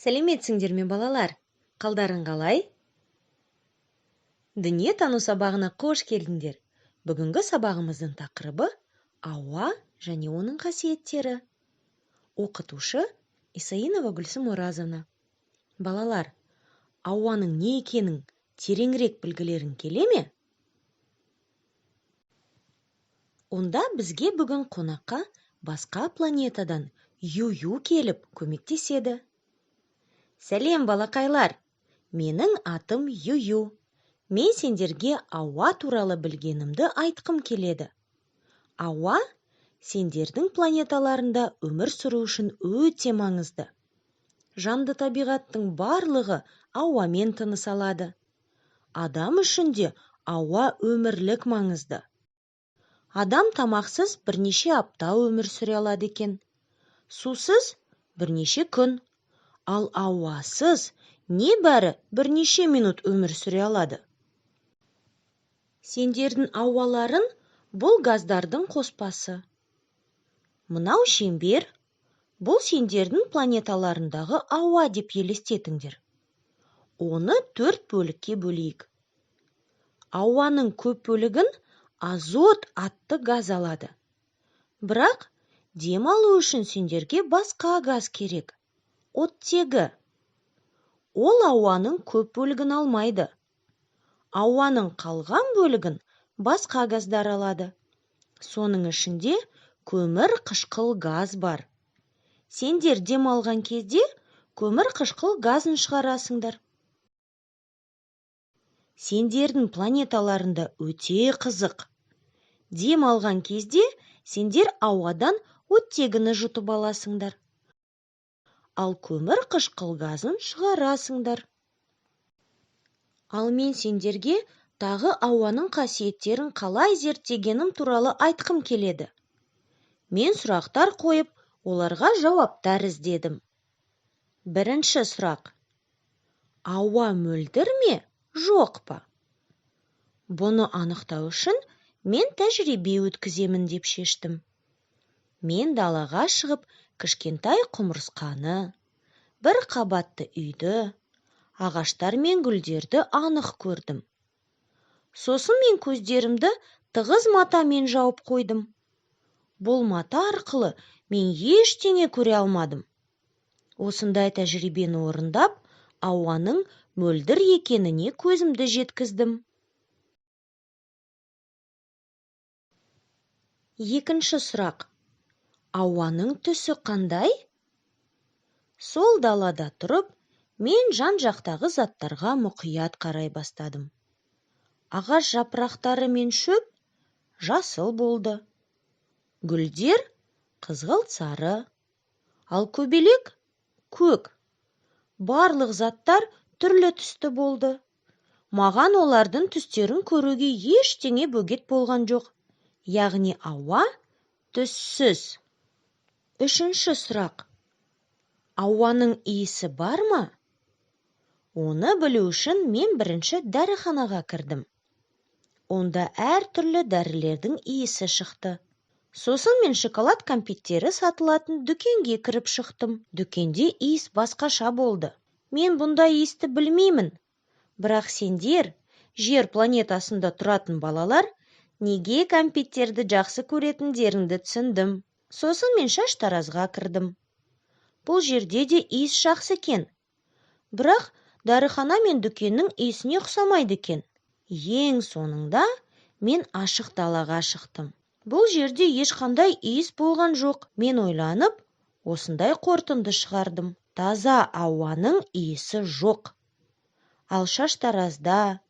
Сәлеметсіңдер ме, балалар? Қалдарың қалай? Дүниетану сабағына қош келдіңдер. Бүгінгі сабағымыздың тақырыбы ауа және оның қасиеттері. Оқытушы Исаинова Гүлсім Оразовна. Балалар, ауаның не екенін тереңірек білгілерің келе ме? Онда бізге бүгін қонаққа басқа планетадан Ю келіп көмектеседі. Сәлем, балақайлар! Менің атым Ю. Мен сендерге ауа туралы білгенімді айтқым келеді. Ауа сендердің планеталарында өмір сүру үшін өте маңызды. Жанды табиғаттың барлығы ауамен тыныс алады. Адам үшін де ауа өмірлік маңызды. Адам тамақсыз бірнеше апта өмір сүре алады екен. Сусыз бірнеше күн, ал ауасыз небәрі бірнеше минут өмір сүре алады. Сендердің ауаларын бұл газдардың қоспасы. Мынау шеңбер, бұл сендердің планеталарындағы ауа деп елестетіңдер. Оны 4 бөлікке бөлейік. Ауаның көп бөлігін азот атты газ алады. Бірақ демалу үшін сендерге басқа газ керек. Оттегі. Ол ауаның көп бөлігін алмайды. Ауаның қалған бөлігін басқа газдар алады. Соның ішінде көмір қышқыл газ бар. Сендер демалған кезде көмір қышқыл газын шығарасыңдар. Сендердің планеталарында өте қызық. Демалған кезде сендер ауадан оттегіні жұтып аласыңдар. Ал көмір қышқыл газын шығарасыңдар. Ал мен сендерге тағы ауаның қасиеттерін қалай зерттегенім туралы айтқым келеді. Мен сұрақтар қойып, оларға жауаптар іздедім. Бірінші сұрақ. Ауа мөлдір ме, жоқ па? Бұны анықтау үшін мен тәжірибе өткіземін деп шештім. Мен далаға шығып, кішкентай құмырсқаны, бір қабатты үйді, ағаштар мен гүлдерді анық көрдім. Сосын мен көздерімді тығыз матамен жауып қойдым. Бұл мата арқылы мен ештеңе көре алмадым. Осындай тәжірибені орындап, ауаның мөлдір екеніне көзімді жеткіздім. Екінші сұрақ. Ауаның түсі қандай? Сол далада тұрып, мен жан-жақтағы заттарға мұқият қарай бастадым. Ағаш жапырақтары мен шөп жасыл болды. Гүлдер қызғылт сары, ал көбелек көк. Барлық заттар түрлі түсті болды. Маған олардың түстерін көруге ештеңе бөгет болған жоқ. Яғни ауа түссіз. Үшінші сұрақ. Ауаның иісі бар ма? Оны білу үшін мен бірінші дәріханаға кірдім. Онда әртүрлі дәрілердің иісі шықты. Сосын мен шоколад кәмпиттері сатылатын дүкенге кіріп шықтым. Дүкенде иіс басқаша болды. Мен бұндай иісті білмеймін. Бірақ сендер, жер планетасында тұратын балалар, неге кәмпиттерді жақсы көретіндеріңді түсіндім. Сосын мен шаштаразға кірдім. Бұл жерде де иіс жақсы екен. Бірақ дәріхана мен дүкеннің иісіне ұқсамайды екен. Ең соңында мен ашық далаға шықтым. Бұл жерде ешқандай иіс болған жоқ. Мен ойланып, осындай қорытынды шығардым. Таза ауаның иісі жоқ. Ал шаштаразда,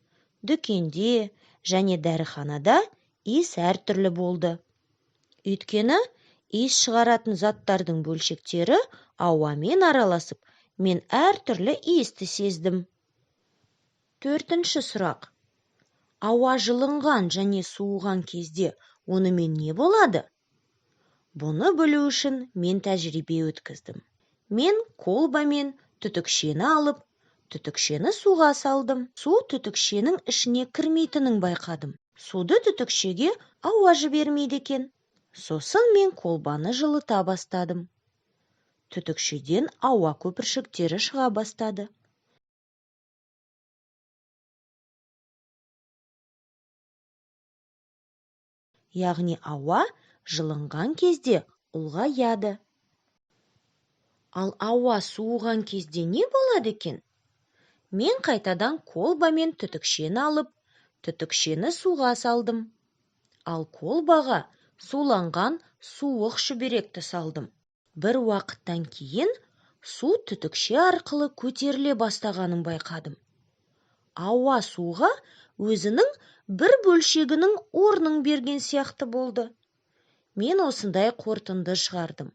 дүкенде және дәріханада иіс әртүрлі болды. Өйткені иіс шығаратын заттардың бөлшектері ауамен араласып, мен әртүрлі иісті сездім. Төртінші сұрақ. Ауа жылынған және суыған кезде онымен не болады? Бұны білу үшін мен тәжірибе өткіздім. Мен колбамен түтікшені алып, түтікшені суға салдым. Су түтікшенің ішіне кірмейтінін байқадым. Суды түтікшеге ауа жібермейді екен. Сосын мен колбаны жылыта бастадым. түтікшеден ауа көпіршіктері шыға бастады. Яғни ауа жылынған кезде ұлғаяды. Ал ауа суыған кезде не болады екен? Мен қайтадан колбамен түтікшені алып, түтікшені суға салдым. Ал колбаға суланған суық шүберекті салдым. Бір уақыттан кейін су түтікше арқылы көтеріле бастағанын байқадым. Ауа суға өзінің бір бөлшегінің орнын берген сияқты болды. Мен осындай қорытынды шығардым.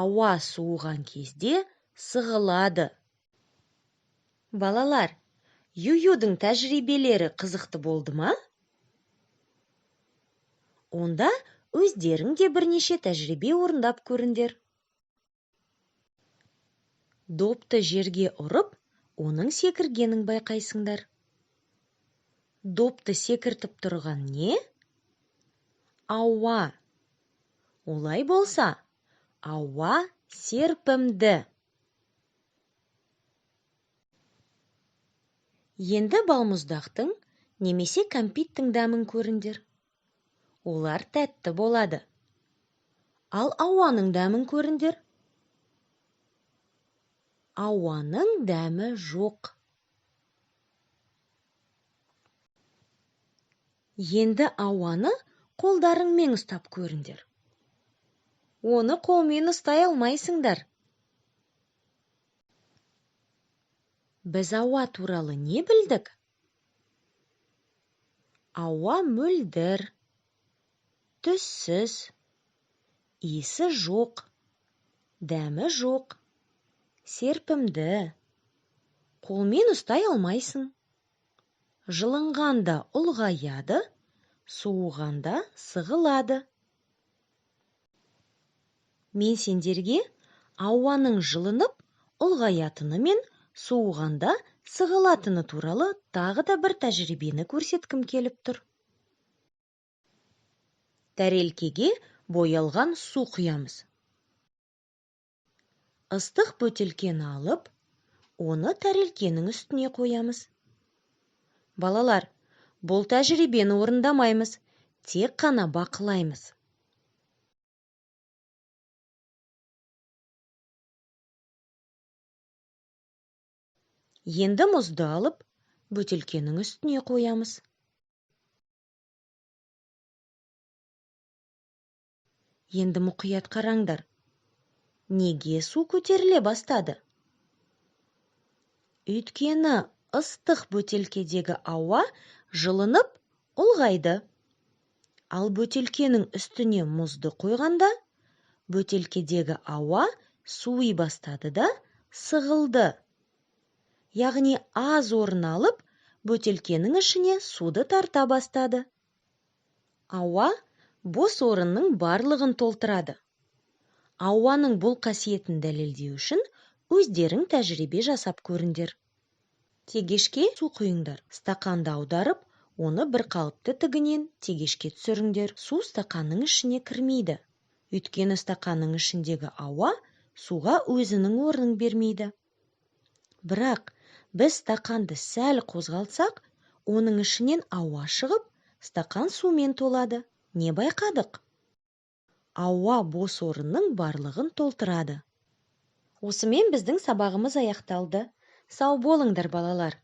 Ауа суыған кезде сығылады. Балалар, Ююдың тәжірибелері қызықты болды ма? Онда өздерің де бірнеше тәжірибе орындап көріңдер. Допты жерге ұрып, оның секіргенін байқайсыңдар. Допты секіртіп тұрған не? Ауа. Олай болса, ауа серпімді. Енді балмұздақтың немесе кәмпиттің дәмін көріңдер. Олар тәтті болады. Ал ауаның дәмін көріңдер. Ауаның дәмі жоқ. Енді ауаны қолдарыңмен ұстап көріңдер. Оны қолмен ұстай алмайсыңдар. Біз ауа туралы не білдік? Ауа мөлдір, түссіз, иісі жоқ, дәмі жоқ, серпімді. Қолмен ұстай алмайсың. Жылынғанда ұлғаяды, суығанда сығылады. Мен сендерге ауаның жылынып, ұлғаятыны мен суығанда сығылатыны туралы тағы да бір тәжірибені көрсеткім келіп тұр. Тәрелкеге боялған су құямыз. Ыстық бөтелкені алып, оны тәрелкенің үстіне қоямыз. Балалар, бұл тәжірибені орындамаймыз, тек қана бақылаймыз. Енді мұзды алып, бөтелкенің үстіне қоямыз. Енді мұқият қараңдар. Неге су көтеріле бастады? Өйткені ыстық бөтелкедегі ауа жылынып, ұлғайды. Ал бөтелкенің үстіне мұзды қойғанда, бөтелкедегі ауа суи бастады да сығылды. Яғни аз орын алып, бөтелкенің ішіне суды тарта бастады. Ауа бос орынның барлығын толтырады. Ауаның бұл қасиетін дәлелдеу үшін өздерің тәжірибе жасап көріңдер. Тегешке су құйыңдар. Стақанды аударып, оны бір қалыпты тігінен тегешке түсіріңдер. Су стақанның ішіне кірмейді. Өйткені стақанның ішіндегі ауа суға өзінің орнын бермейді. Бірақ біз стақанды сәл қозғалтсақ, оның ішінен ауа шығып, стақан сумен толады. Не байқадық? Ауа бос орынның барлығын толтырады. Осымен біздің сабағымыз аяқталды. Сау болыңдар, балалар.